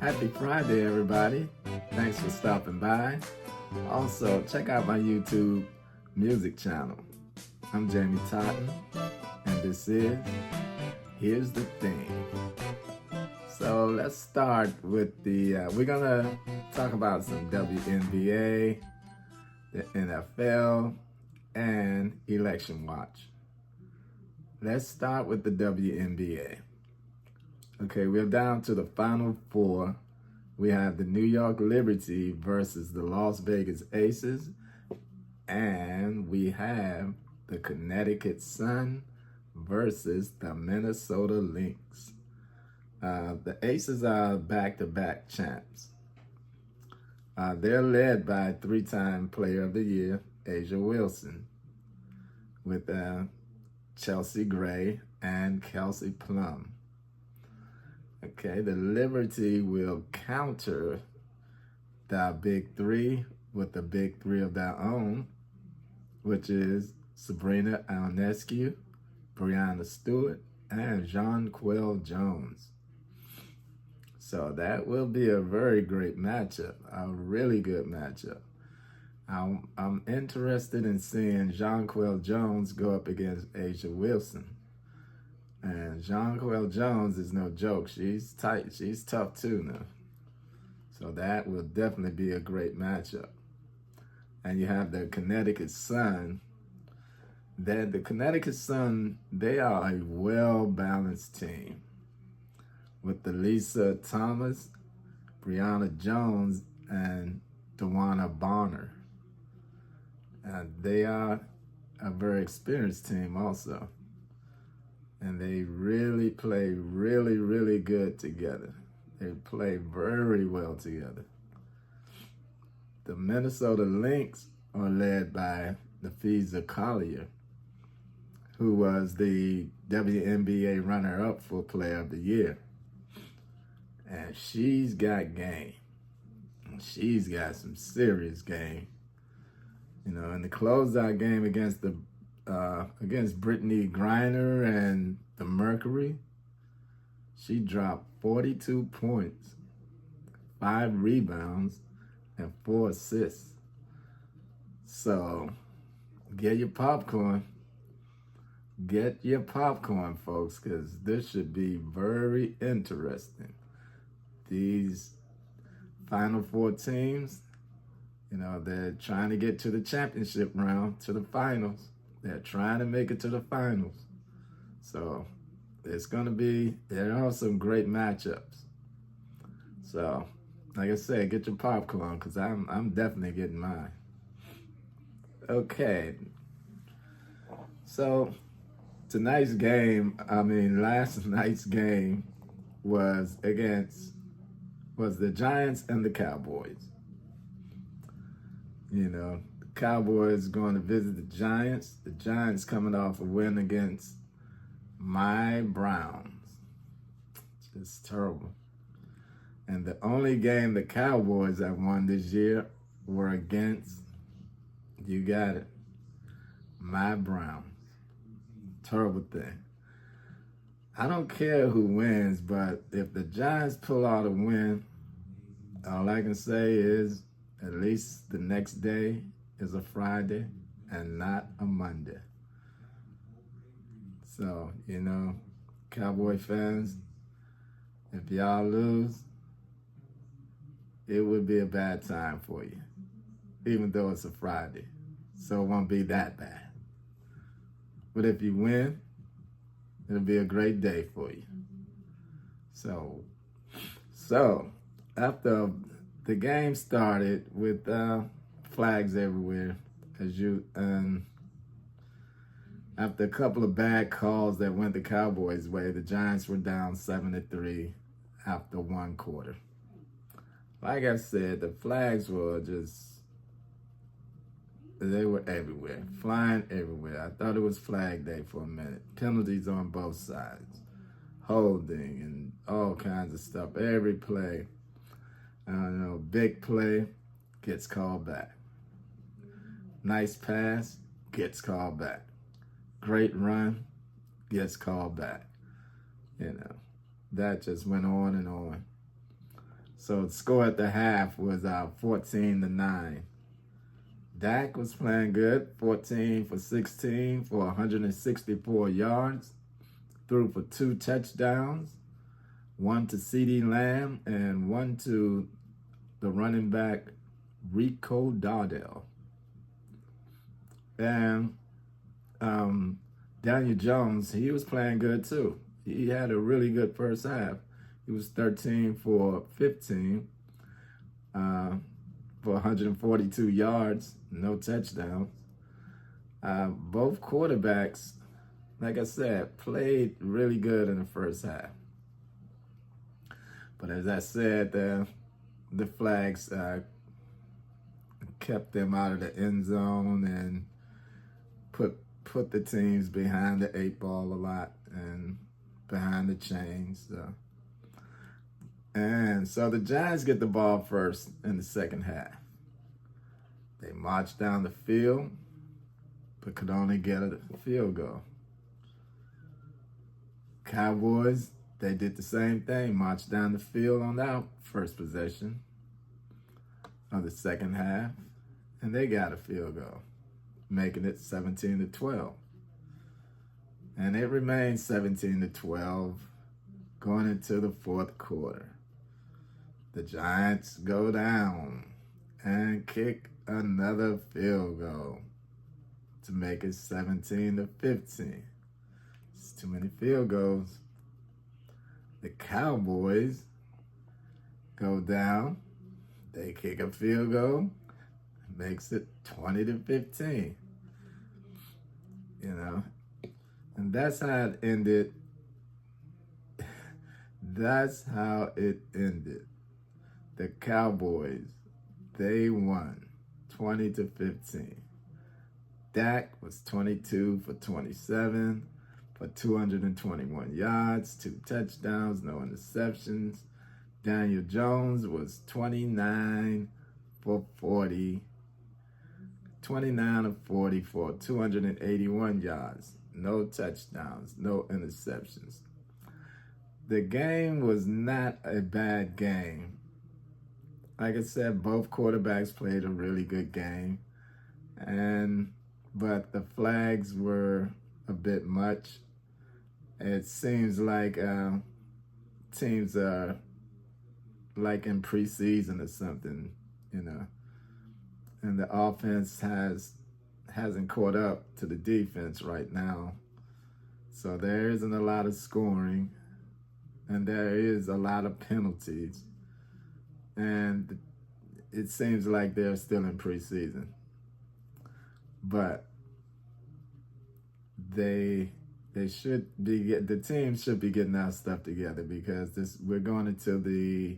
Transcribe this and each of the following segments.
Happy Friday, everybody. Thanks for stopping by. Also, check out my YouTube music channel. I'm Jamie Totten, and this is Here's the Thing. So let's start with we're gonna talk about some WNBA, the NFL, and Election Watch. Let's start with the WNBA. Okay, we're down to the final four. We have the New York Liberty versus the Las Vegas Aces, and we have the Connecticut Sun versus the Minnesota Lynx. The Aces are back-to-back champs. They're led by three-time Player of the Year, A'ja Wilson, with Chelsea Gray and Kelsey Plum. Okay, the Liberty will counter the big three with the big three of their own, which is Sabrina Ionescu, Breanna Stewart, and Jonquel Jones. So that will be a very great matchup, a really good matchup. I'm interested in seeing Jonquel Jones go up against A'ja Wilson. And Jonquel Jones is no joke. She's tight. She's tough too now. So that will definitely be a great matchup. And you have the Connecticut Sun. The Connecticut Sun, they are a well-balanced team with Lisa Thomas, Brianna Jones, and Dewana Bonner. And they are a very experienced team also. And they really play really good together. They play very well together. The Minnesota Lynx are led by Napheesa Collier, who was the WNBA runner-up for Player of the Year. And she's got game. She's got some serious game. You know, in the closeout game against Brittany Griner and the Mercury, she dropped 42 points, 5 rebounds, and 4 assists. So get your popcorn. Get your popcorn, folks, because this should be very interesting. These final four teams, you know, they're trying to get to the championship round, to the finals. They're trying to make it to the finals. So there are some great matchups. So, like I said, get your popcorn, because I'm definitely getting mine. Okay. So, last night's game was the Giants and the Cowboys. You know, the Cowboys going to visit the Giants. The Giants coming off a win against my Browns. Just terrible. And the only game the Cowboys have won this year were against, you got it, my Browns. Terrible thing. I don't care who wins, but if the Giants pull out a win, all I can say is at least the next day is a Friday and not a Monday. So, you know, Cowboy fans, if y'all lose, it would be a bad time for you, even though it's a Friday. So it won't be that bad. But if you win, it'll be a great day for you. So after the game started with flags everywhere, after a couple of bad calls that went the Cowboys' way, the Giants were down 7-3 after one quarter. Like I said, the flags were they were everywhere, flying everywhere. I thought it was Flag Day for a minute. Penalties on both sides, holding and all kinds of stuff. Every play, I don't know, big play gets called back. Nice pass gets called back. Great run gets called back. You know, that just went on and on. So the score at the half was 14-9. Dak was playing good, 14 for 16 for 164 yards, threw for 2 touchdowns, one to CeeDee Lamb and one to the running back Rico Dowdle. And Daniel Jones, he was playing good too. He had a really good first half. He was 13 for 15 for 142 yards, no touchdowns. Both quarterbacks, like I said, played really good in the first half. But as I said, the flags kept them out of the end zone and put the teams behind the 8 ball a lot and behind the chains. And so the Giants get the ball first in the second half. They marched down the field, but could only get a field goal. Cowboys, they did the same thing, marched down the field on their first possession of the second half, and they got a field goal, making it 17-12. And it remained 17-12 going into the fourth quarter. The Giants go down and kick another field goal to make it 17-15. It's too many field goals. The Cowboys go down. They kick a field goal. Makes it 20-15. You know, and that's how it ended. That's how it ended. The Cowboys, they won 20-15. Dak was 22 for 27 for 221 yards, 2 touchdowns, no interceptions. Daniel Jones was 29 for 40, 29 of 40 for 281 yards, no touchdowns, no interceptions. The game was not a bad game. Like I said, both quarterbacks played a really good game, but the flags were a bit much. It seems like teams are like in preseason or something, you know, and the offense hasn't caught up to the defense right now. So there isn't a lot of scoring, and there is a lot of penalties. And it seems like they're still in preseason. But the team should be getting our stuff together, because we're going into the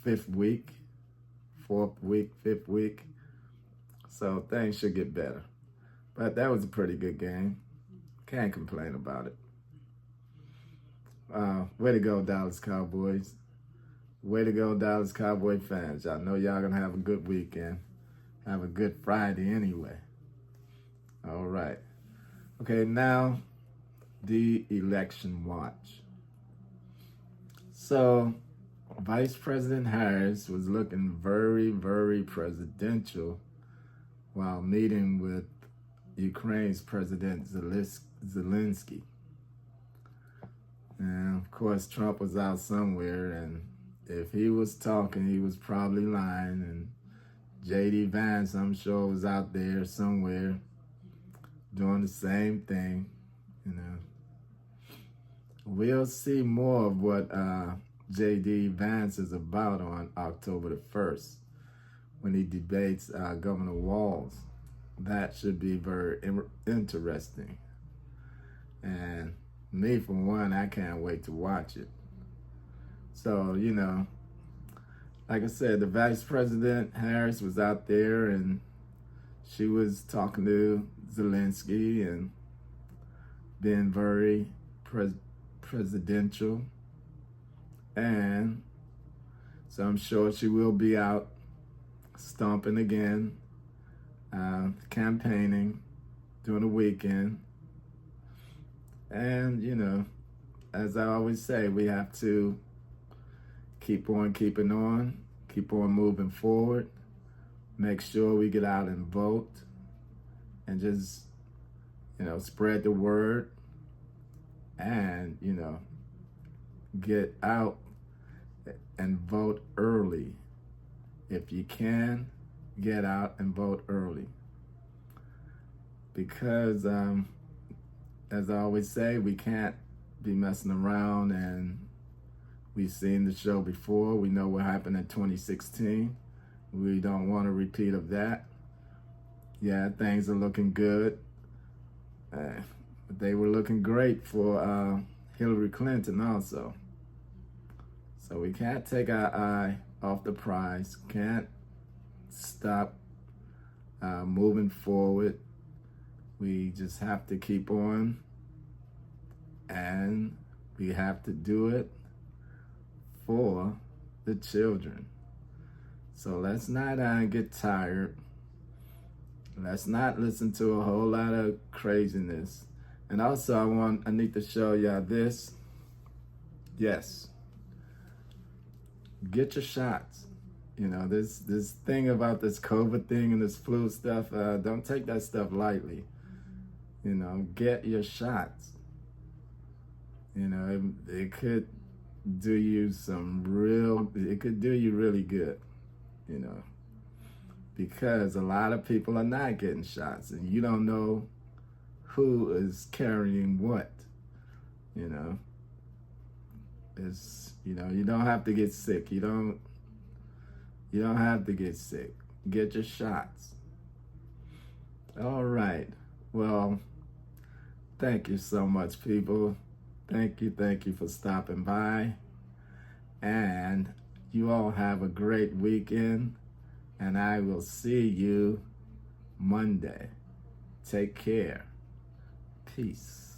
5th week. So things should get better. But that was a pretty good game. Can't complain about it. Way to go, Dallas Cowboys. Way to go, Dallas Cowboy fans. I know y'all gonna have a good weekend. Have a good Friday anyway. All right. Okay, now the election watch. So Vice President Harris was looking very, very presidential while meeting with Ukraine's President Zelensky. And of course, Trump was out somewhere, and if he was talking, he was probably lying. And J.D. Vance, I'm sure, was out there somewhere doing the same thing, you know. We'll see more of what J.D. Vance is about on October the 1st when he debates Governor Walz. That should be very interesting. And me, for one, I can't wait to watch it. So, you know, like I said, the Vice President Harris was out there, and she was talking to Zelensky and being very presidential. And so I'm sure she will be out stomping again, campaigning during the weekend. And, you know, as I always say, we have to keep on keeping on, keep on moving forward. Make sure we get out and vote and just, spread the word and, get out and vote early. If you can, get out and vote early. Because, as I always say, we can't be messing around, and we've seen the show before. We know what happened in 2016. We don't want a repeat of that. Yeah, things are looking good. But they were looking great for Hillary Clinton also. So we can't take our eye off the prize. Can't stop moving forward. We just have to keep on, and we have to do it for the children. So let's not get tired. Let's not listen to a whole lot of craziness. And also, I need to show y'all this. Yes, get your shots. This thing about this COVID thing and this flu stuff, don't take that stuff lightly. Get your shots. It could do you it could do you really good, because a lot of people are not getting shots, and you don't know who is carrying what. It's, you don't have to get sick. You don't have to get sick. Get your shots. All right. Well, thank you so much, people. Thank you for stopping by. And you all have a great weekend. And I will see you Monday. Take care. Peace.